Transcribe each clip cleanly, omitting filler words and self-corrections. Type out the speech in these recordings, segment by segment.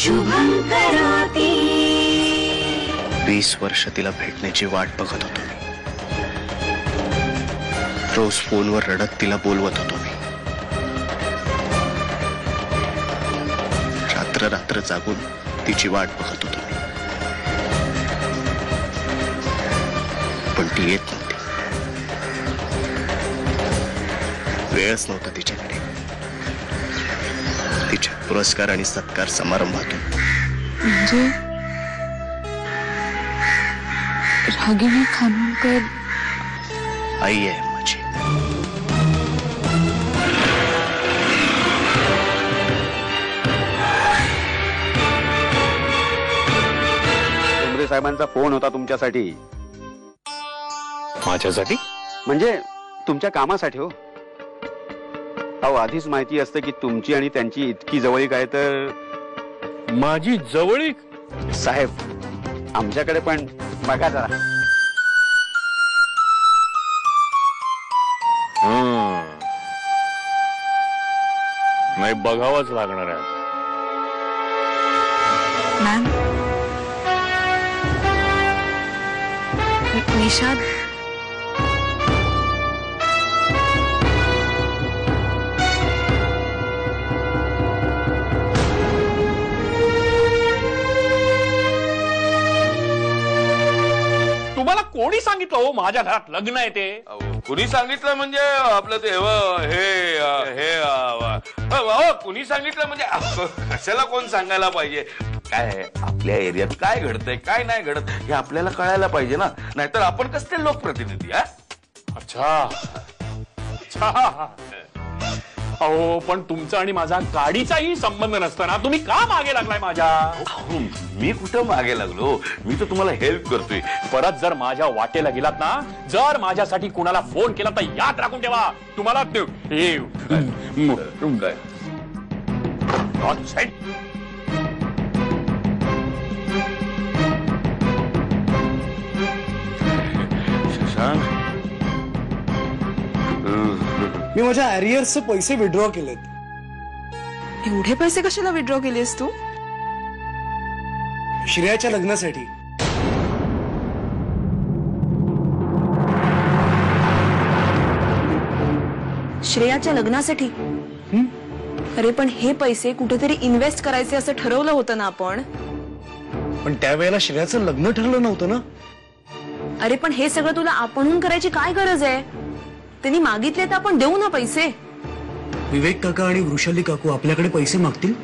शुभं करोति। 20 वर्ष तिला भेटण्याची वाट बघत होतो मी। रोज फोनवर रडत तिला बोलवत होतो मी। रात्र रात्र जागून तिची वाट बघत होतो मी, पण ती येत नव्हती। वेळच नव्हता तिच्याकडे। तिच्या पुरस्कार आणि सत्कार समारंभातून म्हणजे रागिणी खानोलकर आई आहे माझी। डोंगरे साहेबांचा फोन होता तुमच्यासाठी। माझ्यासाठी? म्हणजे तुमच्या कामासाठी हो। अहो आधीच माहिती असतं की तुमची आणि त्यांची इतकी जवळीक आहे तर। माझी जवळीक? साहेब आमच्याकडे पण बघा जरा। नाही बघावंच लागणार आहे। मॅम निषाद तुम्हाला कोणी सांगितलं हो माझ्या घरात लग्न आहे ते? कुणी सांगितलं म्हणजे आपलं ते कुणी सांगितलं म्हणजे कशाला कोण सांगायला पाहिजे? काय आपल्या एरियात काय घडतंय काय नाही घडत हे आपल्याला कळायला पाहिजे ना, नाहीतर आपण कसले लोकप्रतिनिधी? अच्छा अच्छा। अहो पण तुमचा आणि माझा गाडीचाही संबंध नसताना तुम्ही का मागे लागलाय माझ्या? मी कुठं मागे लागलो? मी तर तुम्हाला हेल्प करतोय। परत जर माझ्या वाटेला गेलात ना, जर माझ्यासाठी कुणाला फोन केला तर याद राखून ठेवा तुम्हाला शशांक मी माझ्या अरियर्सचे पैसे विड्रॉ केलेत। एवढे पैसे कशाला विड्रॉ केलेस तू? श्रेयाच्या लग्नासाठी। श्रेयाच्या लग्नासाठी? अरे पण हे पैसे कुठेतरी इन्व्हेस्ट करायचे असं ठरवलं होतं ना आपण। पण त्यावेळेला श्रेयाचं लग्न ठरलं नव्हतं ना। अरे पण हे सगळं तुला आपणहून करायची काय गरज आहे? त्यांनी मागितले तर आपण देऊ ना पैसे। विवेक काका आणि वृषाली काकू आपल्याकडे पैसे मागतील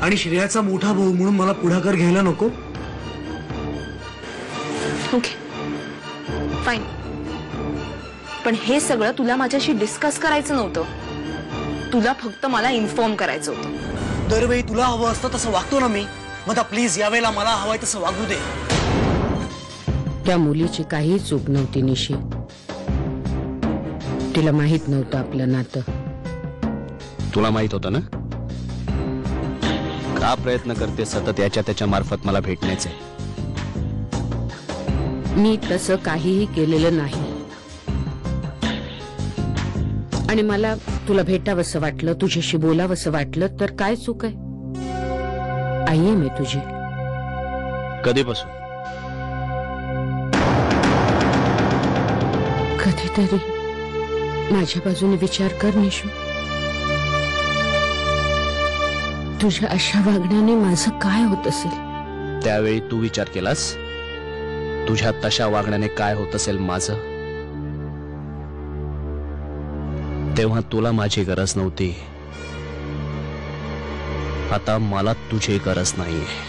आणि श्रेयाचा मोठा भाऊ म्हणून मला पुढाकार घ्यायला नको? ओके फाईन, पण हे सगळं तुला माझ्याशी डिस्कस करायचं नव्हतं। तुला फक्त मला इन्फॉर्म करायचं होतं। दरवेळी तुला हवं असतं तसं वागतो ना मी। मग प्लीज यावेळेला मला हवंय तसं वागू दे। त्या मुलीची काही चूक नव्हती निशी। तिला माहित नव्हतं आपलं नातं। तुला माहित होतं ना? का प्रयत्न करते सतत याच्या त्याच्या मार्फत मला भेटण्याचे? मी तसं काहीही केलेलं नाही आणि मला तुला भेटावंसं वाटलं, तुझ्याशी बोलावंसं वाटलं तर काय चूक आहे? आई आहे मी तुझी। कधीपासून? कधीतरी माझ्या बाजूने विचार कर निशू। तुझ्या अशा वागण्याने माझं काय होत असेल? त्यावेळी तू विचार केलास तुझ्या तशा वागण्याने काय होत असेल माझं? तेव्हा तुला माझी गरज नव्हती, आता मला तुझी गरज नाहीये।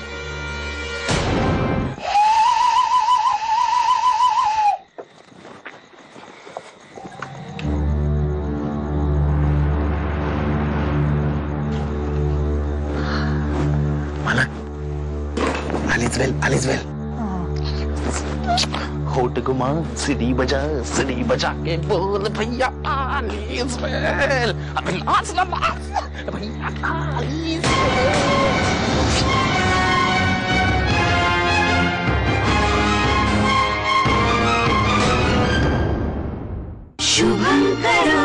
आलीच वेल होट गुमा सीढ़ी बजा के बोल भैया आलीज वेल। अबे नाच ना नाच भैया आलीज शुभं करोति।